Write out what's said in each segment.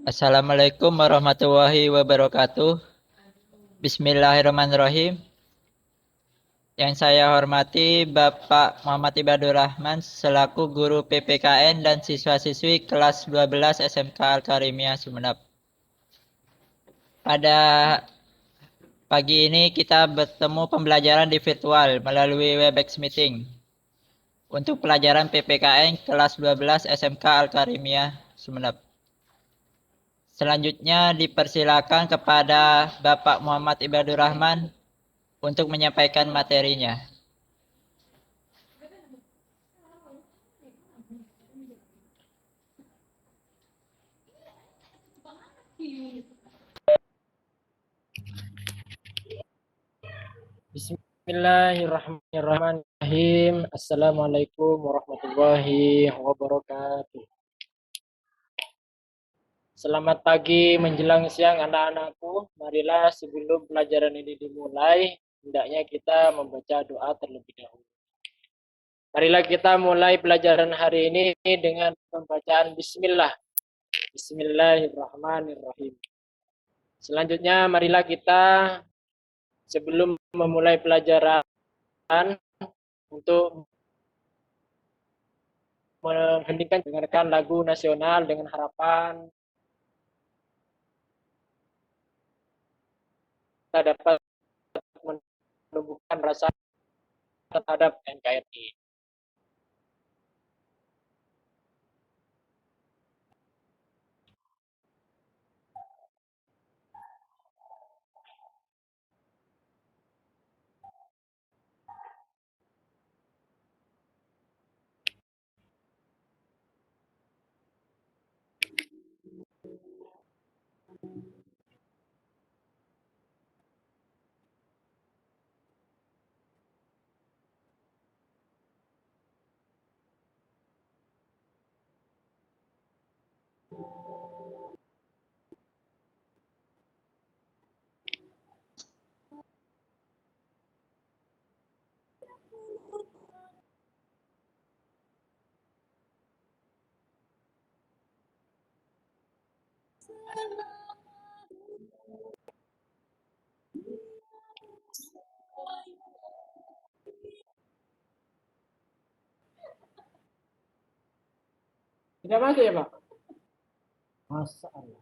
Assalamualaikum warahmatullahi wabarakatuh. Bismillahirrahmanirrahim. Yang saya hormati Bapak Muhammad Ibadur Rahman selaku guru PPKN dan siswa-siswi kelas 12 SMK Al-Karimiyah Sumeneb. Pada pagi ini kita bertemu pembelajaran di virtual melalui Webex Meeting untuk pelajaran PPKN kelas 12 SMK Al-Karimiyah Sumeneb. Selanjutnya dipersilakan kepada Bapak Muhammad Ibadur Rahman untuk menyampaikan materinya. Bismillahirrahmanirrahim. Assalamualaikum warahmatullahi wabarakatuh. Selamat pagi menjelang siang anak-anakku. Marilah sebelum pelajaran ini dimulai, hendaknya kita membaca doa terlebih dahulu. Marilah kita mulai pelajaran hari ini dengan pembacaan Bismillah. Bismillahirrahmanirrahim. Selanjutnya marilah kita sebelum memulai pelajaran untuk menghentikan dengarkan lagu nasional dengan harapan kita dapat menumbuhkan rasa terhadap NKRI. Tidak masuk ya Pak? Masya Allah.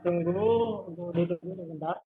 Tunggu untuk duduk dulu sebentar.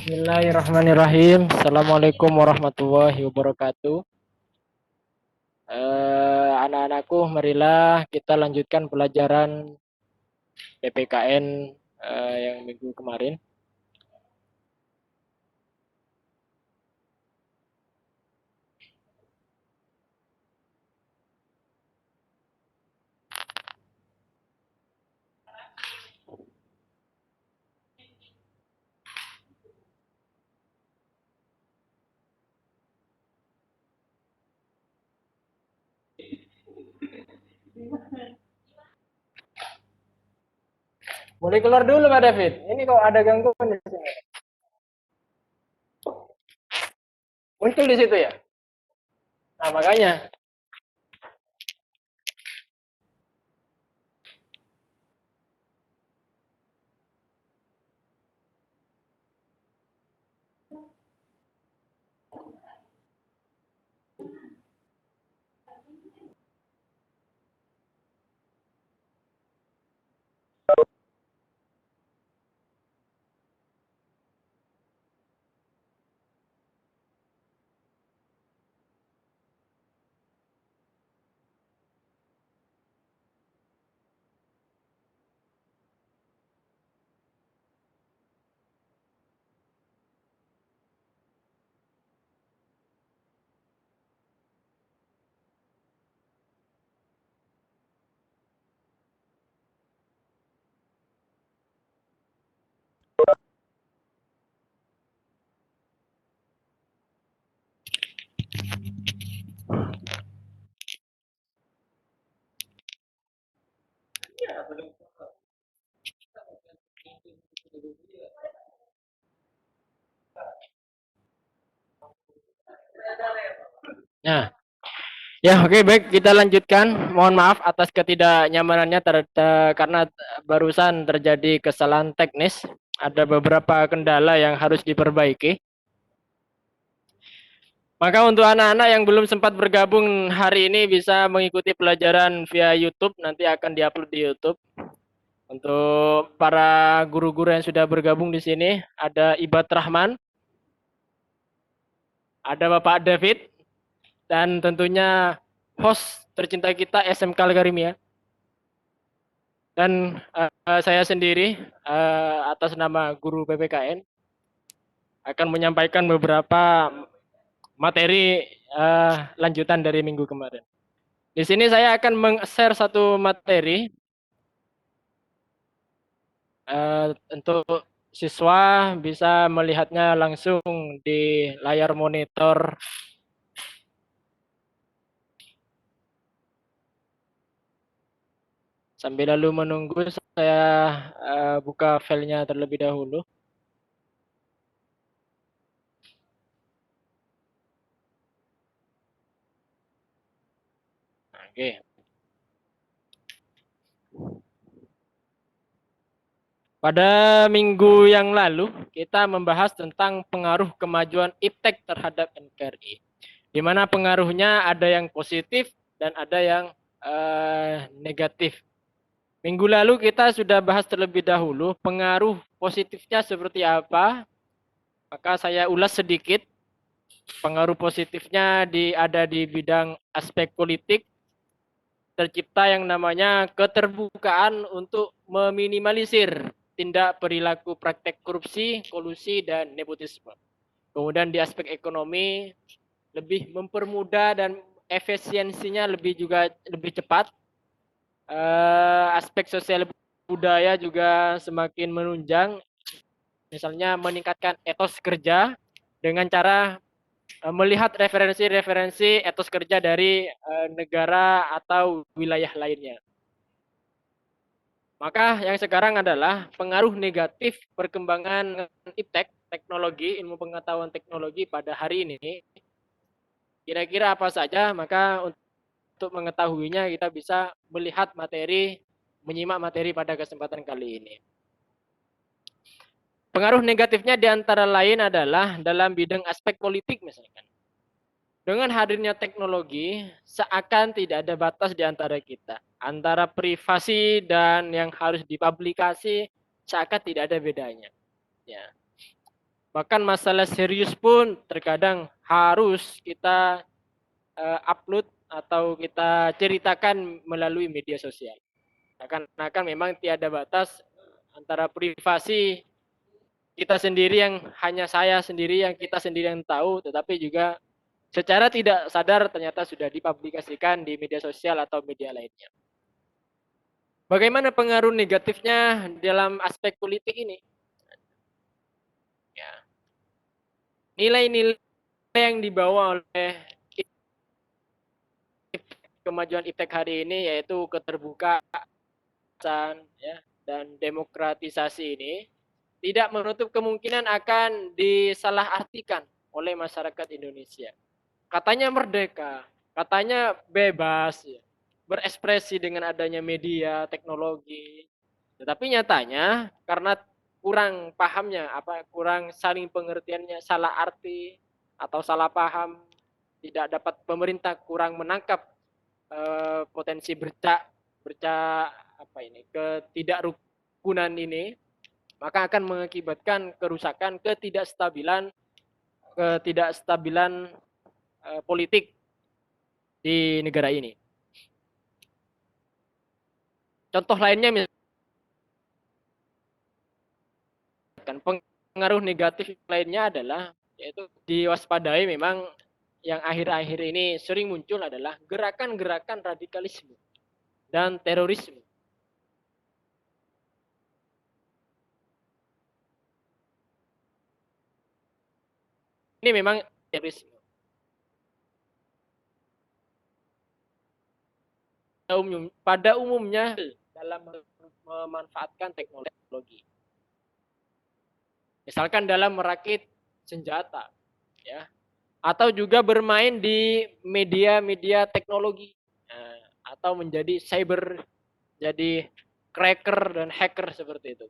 Bismillahirrahmanirrahim. Assalamualaikum warahmatullahi wabarakatuh. Anak-anakku, marilah kita lanjutkan pelajaran PPKN yang minggu kemarin. Boleh keluar dulu Pak David. Ini kok ada gangguan di sini. Muncul di situ ya. Nah makanya. Nah, ya oke baik kita lanjutkan. Mohon maaf atas ketidaknyamanannya karena barusan terjadi kesalahan teknis. Ada beberapa kendala yang harus diperbaiki. Maka untuk anak-anak yang belum sempat bergabung hari ini bisa mengikuti pelajaran via YouTube, nanti akan diupload di YouTube. Untuk para guru-guru yang sudah bergabung di sini, ada Ibad Rahman, ada Bapak David, dan tentunya host tercinta kita SMK Al-Karimiyah. Dan saya sendiri atas nama guru PPKN akan menyampaikan beberapa materi lanjutan dari minggu kemarin. Di sini saya akan meng-share satu materi untuk siswa bisa melihatnya langsung di layar monitor. Sambil lalu menunggu, saya buka filenya terlebih dahulu. Oke. Pada minggu yang lalu, kita membahas tentang pengaruh kemajuan iptek terhadap NKRI. Di mana pengaruhnya ada yang positif dan ada yang negatif. Minggu lalu kita sudah bahas terlebih dahulu pengaruh positifnya seperti apa. Maka saya ulas sedikit. Pengaruh positifnya ada di bidang aspek politik, tercipta yang namanya keterbukaan untuk meminimalisir tindak perilaku praktek korupsi, kolusi, dan nepotisme. Kemudian di aspek ekonomi lebih mempermudah dan efisiensinya lebih cepat. Aspek sosial budaya juga semakin menunjang, misalnya meningkatkan etos kerja dengan cara melihat referensi-referensi etos kerja dari negara atau wilayah lainnya. Maka yang sekarang adalah pengaruh negatif perkembangan iptek, teknologi, ilmu pengetahuan teknologi pada hari ini. Kira-kira apa saja? Maka untuk mengetahuinya kita bisa melihat materi, menyimak materi pada kesempatan kali ini. Pengaruh negatifnya diantara lain adalah dalam bidang aspek politik misalkan. Dengan hadirnya teknologi, seakan tidak ada batas di antara kita. Antara privasi dan yang harus dipublikasi, seakan tidak ada bedanya. Ya. Bahkan masalah serius pun terkadang harus kita upload atau kita ceritakan melalui media sosial. Seakan-akan memang tiada batas antara privasi kita sendiri yang hanya saya sendiri yang kita sendiri yang tahu, tetapi juga secara tidak sadar ternyata sudah dipublikasikan di media sosial atau media lainnya. Bagaimana pengaruh negatifnya dalam aspek politik ini? Ya. Nilai-nilai yang dibawa oleh kemajuan iptek hari ini yaitu keterbukaan ya, dan demokratisasi ini tidak menutup kemungkinan akan disalahartikan oleh masyarakat Indonesia. Katanya merdeka, katanya bebas, ya, berekspresi dengan adanya media, teknologi. Tetapi nyatanya karena kurang pahamnya, kurang saling pengertiannya, salah arti atau salah paham, tidak dapat pemerintah kurang menangkap potensi berca ketidakrukunan ini, maka akan mengakibatkan kerusakan, ketidakstabilan politik di negara ini. Contoh lainnya misalkan pengaruh negatif lainnya adalah yaitu diwaspadai memang yang akhir-akhir ini sering muncul adalah gerakan-gerakan radikalisme dan terorisme. Ini memang terorisme. Pada umumnya dalam memanfaatkan teknologi. Misalkan dalam merakit senjata, ya, atau juga bermain di media-media teknologi, atau menjadi cyber, jadi cracker dan hacker seperti itu.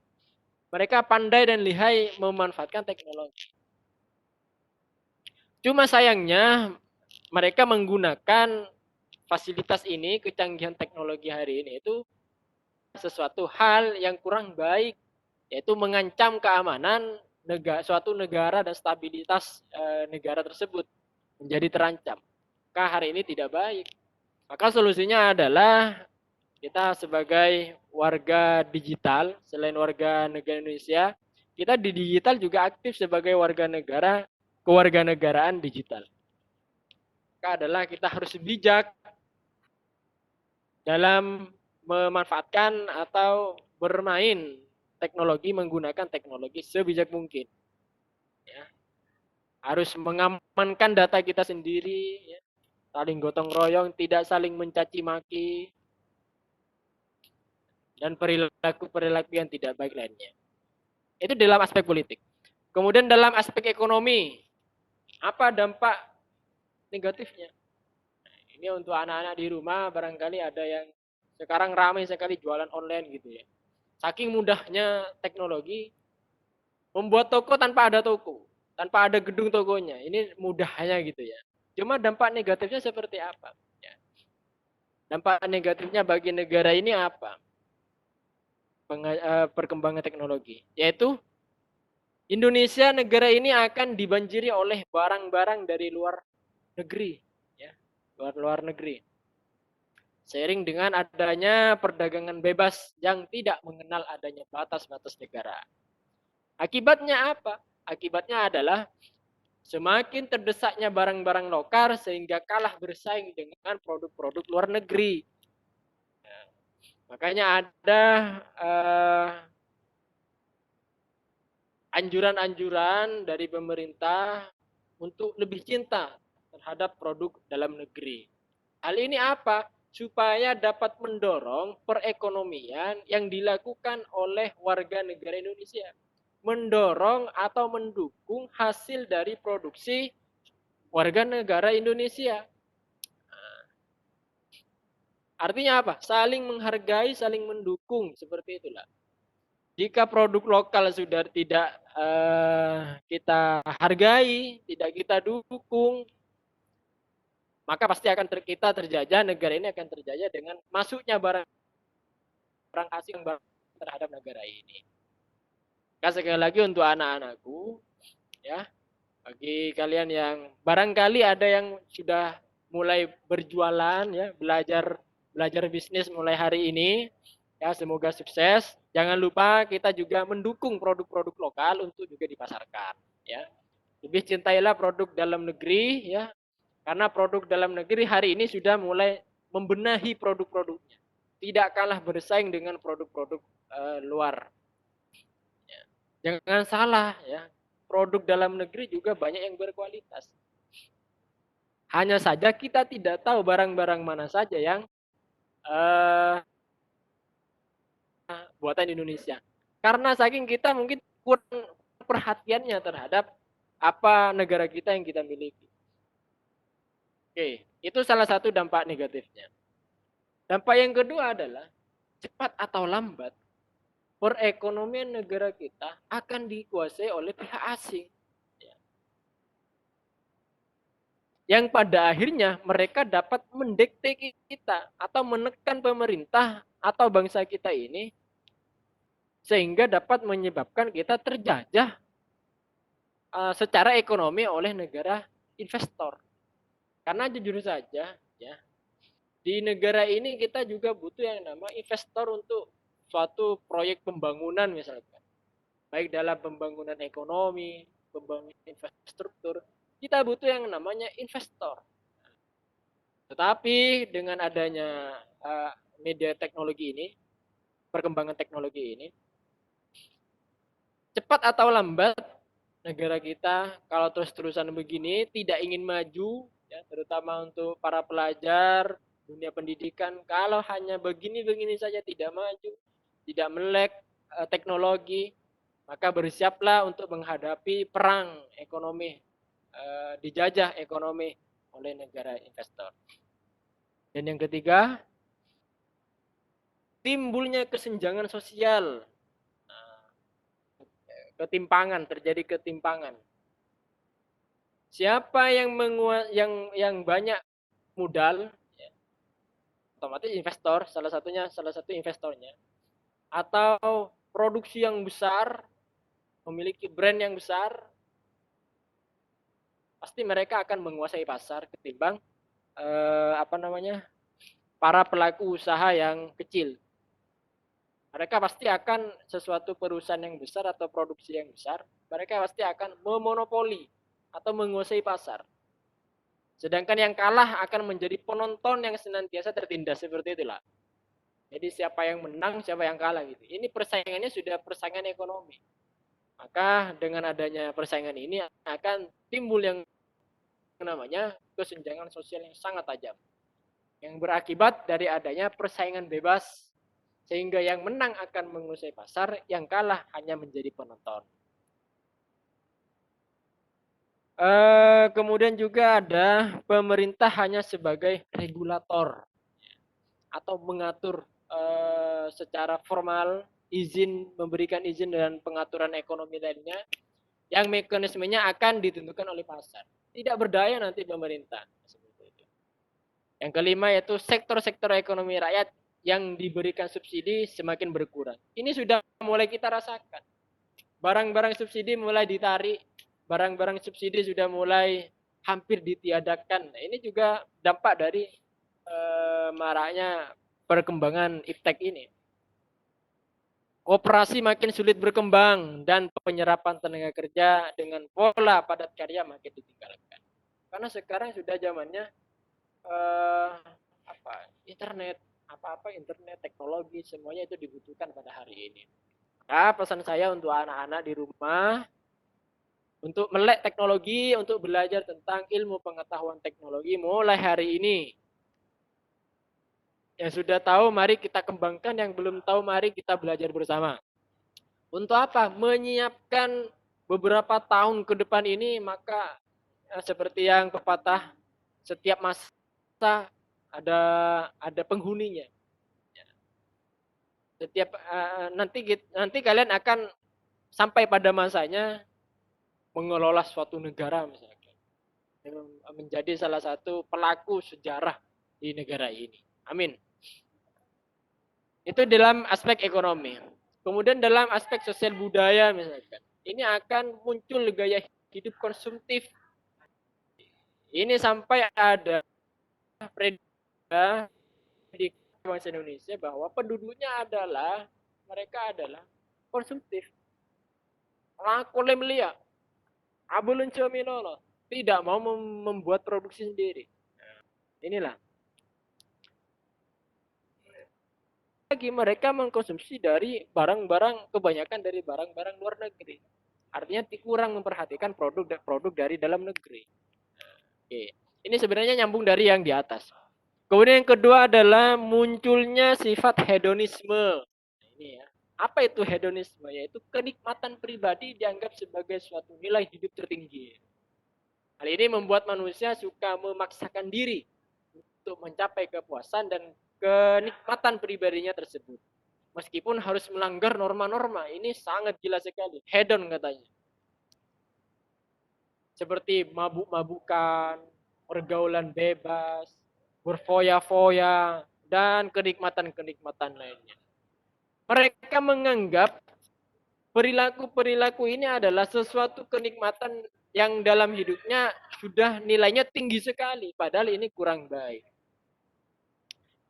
Mereka pandai dan lihai memanfaatkan teknologi. Cuma sayangnya mereka menggunakan fasilitas ini, kecanggihan teknologi hari ini itu sesuatu hal yang kurang baik, yaitu mengancam keamanan suatu negara dan stabilitas negara tersebut menjadi terancam. Maka hari ini tidak baik. Maka solusinya adalah kita sebagai warga digital, selain warga negara Indonesia, kita di digital juga aktif sebagai warga negara, kewarganegaraan digital. Maka adalah kita harus bijak dalam memanfaatkan atau bermain teknologi, menggunakan teknologi sebijak mungkin. Ya. Harus mengamankan data kita sendiri, ya. Saling gotong royong, tidak saling mencaci maki, dan perilaku-perilaku yang tidak baik lainnya. Itu dalam aspek politik. Kemudian dalam aspek ekonomi, apa dampak negatifnya? Ini untuk anak-anak di rumah barangkali ada yang sekarang ramai sekali jualan online gitu ya. Saking mudahnya teknologi membuat toko tanpa ada toko, tanpa ada gedung tokonya. Ini mudahnya gitu ya. Cuma dampak negatifnya seperti apa? Ya. Dampak negatifnya bagi negara ini apa? Perkembangan teknologi, yaitu Indonesia negara ini akan dibanjiri oleh barang-barang dari luar negeri, ya, luar negeri. seiring dengan adanya perdagangan bebas yang tidak mengenal adanya batas-batas negara. Akibatnya apa? Akibatnya adalah semakin terdesaknya barang-barang lokal sehingga kalah bersaing dengan produk-produk luar negeri. Makanya ada anjuran-anjuran dari pemerintah untuk lebih cinta terhadap produk dalam negeri. Hal ini apa? Supaya dapat mendorong perekonomian yang dilakukan oleh warga negara Indonesia. Mendorong atau mendukung hasil dari produksi warga negara Indonesia. Artinya apa? Saling menghargai, saling mendukung, seperti itulah. Jika produk lokal sudah tidak kita hargai, tidak kita dukung, maka pasti akan kita terjajah, negara ini akan terjajah dengan masuknya barang asing terhadap negara ini. Maka sekali lagi untuk anak-anakku, ya, bagi kalian yang barangkali ada yang sudah mulai berjualan, ya, belajar bisnis mulai hari ini, ya, semoga sukses. Jangan lupa kita juga mendukung produk-produk lokal untuk juga dipasarkan, ya. Lebih cintailah produk dalam negeri, ya, karena produk dalam negeri hari ini sudah mulai membenahi produk-produknya. Tidak kalah bersaing dengan produk-produk luar. Ya. Jangan salah, ya. Produk dalam negeri juga banyak yang berkualitas. Hanya saja kita tidak tahu barang-barang mana saja yang buatan Indonesia. Karena saking kita mungkin kurang perhatiannya terhadap apa negara kita yang kita miliki. Oke, itu salah satu dampak negatifnya. Dampak yang kedua adalah cepat atau lambat perekonomian negara kita akan dikuasai oleh pihak asing. Yang pada akhirnya mereka dapat mendikte kita atau menekan pemerintah atau bangsa kita ini sehingga dapat menyebabkan kita terjajah secara ekonomi oleh negara investor. Karena jujur saja, ya, di negara ini kita juga butuh yang namanya investor untuk suatu proyek pembangunan misalkan. Baik dalam pembangunan ekonomi, pembangunan infrastruktur, kita butuh yang namanya investor. Tetapi dengan adanya media teknologi ini, perkembangan teknologi ini, cepat atau lambat negara kita kalau terus-terusan begini tidak ingin maju, ya, terutama untuk para pelajar dunia pendidikan, kalau hanya begini-begini saja tidak maju, tidak melek teknologi, maka bersiaplah untuk menghadapi perang ekonomi, dijajah ekonomi oleh negara investor. Dan yang ketiga, timbulnya kesenjangan sosial, ketimpangan, terjadi ketimpangan. Siapa yang banyak modal, ya, otomatis investor, salah satu investornya, atau produksi yang besar, memiliki brand yang besar, pasti mereka akan menguasai pasar ketimbang para pelaku usaha yang kecil. Mereka pasti akan sesuatu perusahaan yang besar atau produksi yang besar, mereka pasti akan memonopoli atau menguasai pasar. Sedangkan yang kalah akan menjadi penonton yang senantiasa tertindas, seperti itulah. Jadi siapa yang menang, siapa yang kalah gitu. Ini persaingannya sudah persaingan ekonomi. Maka dengan adanya persaingan ini akan timbul yang namanya kesenjangan sosial yang sangat tajam. Yang berakibat dari adanya persaingan bebas sehingga yang menang akan menguasai pasar, yang kalah hanya menjadi penonton. Kemudian juga ada pemerintah hanya sebagai regulator atau mengatur secara formal memberikan izin dan pengaturan ekonomi lainnya yang mekanismenya akan ditentukan oleh pasar. Tidak berdaya nanti pemerintah. Yang kelima yaitu sektor-sektor ekonomi rakyat yang diberikan subsidi semakin berkurang. Ini sudah mulai kita rasakan. Barang-barang subsidi mulai ditarik, barang-barang subsidi sudah mulai hampir ditiadakan. Nah, ini juga dampak dari maraknya perkembangan iptek ini. Koperasi makin sulit berkembang dan penyerapan tenaga kerja dengan pola padat karya makin ditinggalkan. Karena sekarang sudah zamannya eh, internet, apa-apa internet, teknologi, semuanya itu dibutuhkan pada hari ini. Nah, pesan saya untuk anak-anak di rumah untuk melek teknologi, untuk belajar tentang ilmu pengetahuan teknologi mulai hari ini. Yang sudah tahu, mari kita kembangkan. Yang belum tahu, mari kita belajar bersama. Untuk apa? Menyiapkan beberapa tahun ke depan ini, maka seperti yang pepatah, setiap masa ada penghuninya. Setiap nanti kalian akan sampai pada masanya mengelola suatu negara misalkan, menjadi salah satu pelaku sejarah di negara ini. Amin. Itu dalam aspek ekonomi. Kemudian dalam aspek sosial budaya misalkan, ini akan muncul gaya hidup konsumtif. Ini sampai ada prediksi di bangsa Indonesia bahwa penduduknya mereka adalah konsumtif. Lakolem lia, abulun minolo, tidak mau membuat produksi sendiri. Inilah. Lagi mereka mengkonsumsi dari barang-barang, kebanyakan dari barang-barang luar negeri. Artinya kurang memperhatikan produk dari dalam negeri. Oke. Ini sebenarnya nyambung dari yang di atas. Kemudian yang kedua adalah munculnya sifat hedonisme. Ini ya. Apa itu hedonisme? Yaitu kenikmatan pribadi dianggap sebagai suatu nilai hidup tertinggi. Hal ini membuat manusia suka memaksakan diri untuk mencapai kepuasan dan kenikmatan pribadinya tersebut. Meskipun harus melanggar norma-norma, ini sangat gila sekali. Hedon katanya. Seperti mabuk-mabukan, pergaulan bebas, berfoya-foya, dan kenikmatan-kenikmatan lainnya. Mereka menganggap perilaku-perilaku ini adalah sesuatu kenikmatan yang dalam hidupnya sudah nilainya tinggi sekali, padahal ini kurang baik.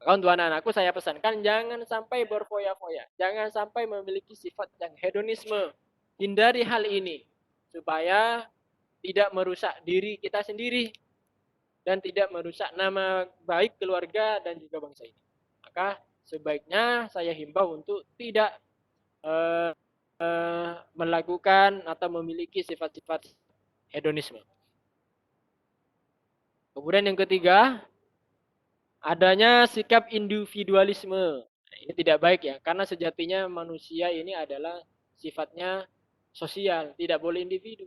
Maka untuk anak-anakku saya pesankan jangan sampai berfoya-foya, jangan sampai memiliki sifat yang hedonisme. Hindari hal ini supaya tidak merusak diri kita sendiri dan tidak merusak nama baik keluarga dan juga bangsa ini. Maka sebaiknya saya himbau untuk tidak melakukan atau memiliki sifat-sifat hedonisme. Kemudian yang ketiga, adanya sikap individualisme. Ini tidak baik ya, karena sejatinya manusia ini adalah sifatnya sosial, tidak boleh individu.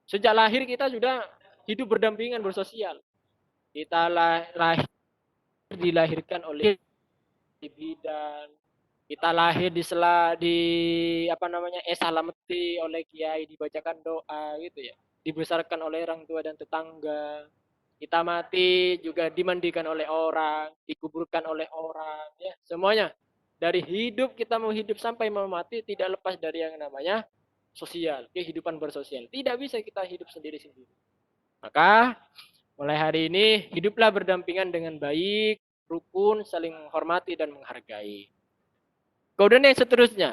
Sejak lahir kita sudah hidup berdampingan, bersosial. Kita lahir dilahirkan oleh bidan, kita lahir di apa namanya salameti oleh kiai, dibacakan doa gitu ya, dibesarkan oleh orang tua dan tetangga. Kita mati juga dimandikan oleh orang, dikuburkan oleh orang, ya semuanya. Dari hidup kita mau hidup sampai mau mati tidak lepas dari yang namanya sosial, kehidupan bersosial. Tidak bisa kita hidup sendiri-sendiri. Maka mulai hari ini hiduplah berdampingan dengan baik, rukun, saling menghormati dan menghargai. Kemudian yang seterusnya,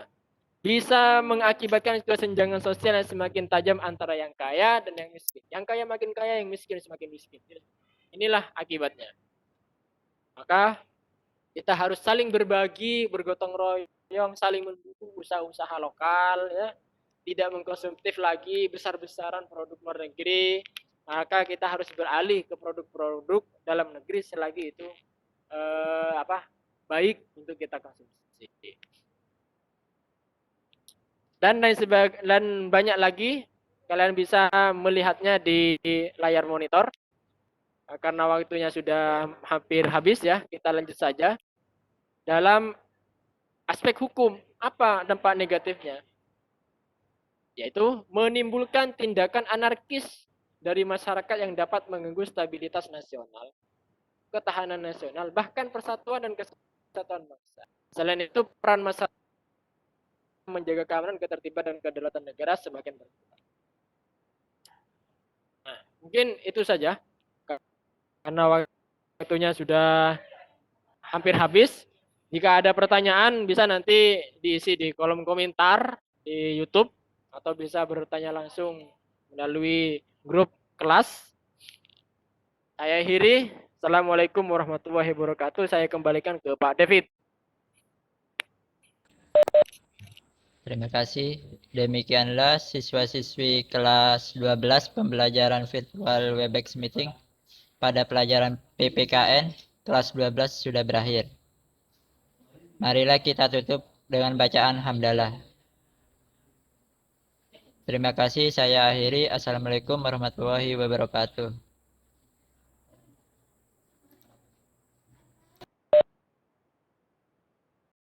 bisa mengakibatkan kesenjangan sosial yang semakin tajam antara yang kaya dan yang miskin. Yang kaya makin kaya, yang miskin semakin miskin. Inilah akibatnya. Maka kita harus saling berbagi, bergotong royong, saling mendukung usaha-usaha lokal, ya. Tidak mengkonsumtif lagi besar-besaran produk luar negeri. Maka kita harus beralih ke produk-produk dalam negeri selagi itu baik untuk kita konsumsi. Dan banyak lagi, kalian bisa melihatnya di layar monitor. Karena waktunya sudah hampir habis ya, kita lanjut saja. Dalam aspek hukum, apa dampak negatifnya? Yaitu menimbulkan tindakan anarkis dari masyarakat yang dapat mengganggu stabilitas nasional, ketahanan nasional, bahkan persatuan dan kesatuan bangsa. Selain itu, peran masyarakat menjaga keamanan, ketertiban, dan kedaulatan negara semakin berkurang. Nah, mungkin itu saja. karena waktunya sudah hampir habis. Jika ada pertanyaan bisa nanti diisi di kolom komentar di YouTube atau bisa bertanya langsung melalui grup kelas. Saya akhiri. Assalamualaikum warahmatullahi wabarakatuh. Saya kembalikan ke Pak David. Terima kasih. Demikianlah siswa-siswi kelas 12 pembelajaran virtual Webex meeting pada pelajaran PPKN kelas 12 sudah berakhir. Marilah kita tutup dengan bacaan hamdalah. Terima kasih, saya akhiri. Assalamualaikum warahmatullahi wabarakatuh.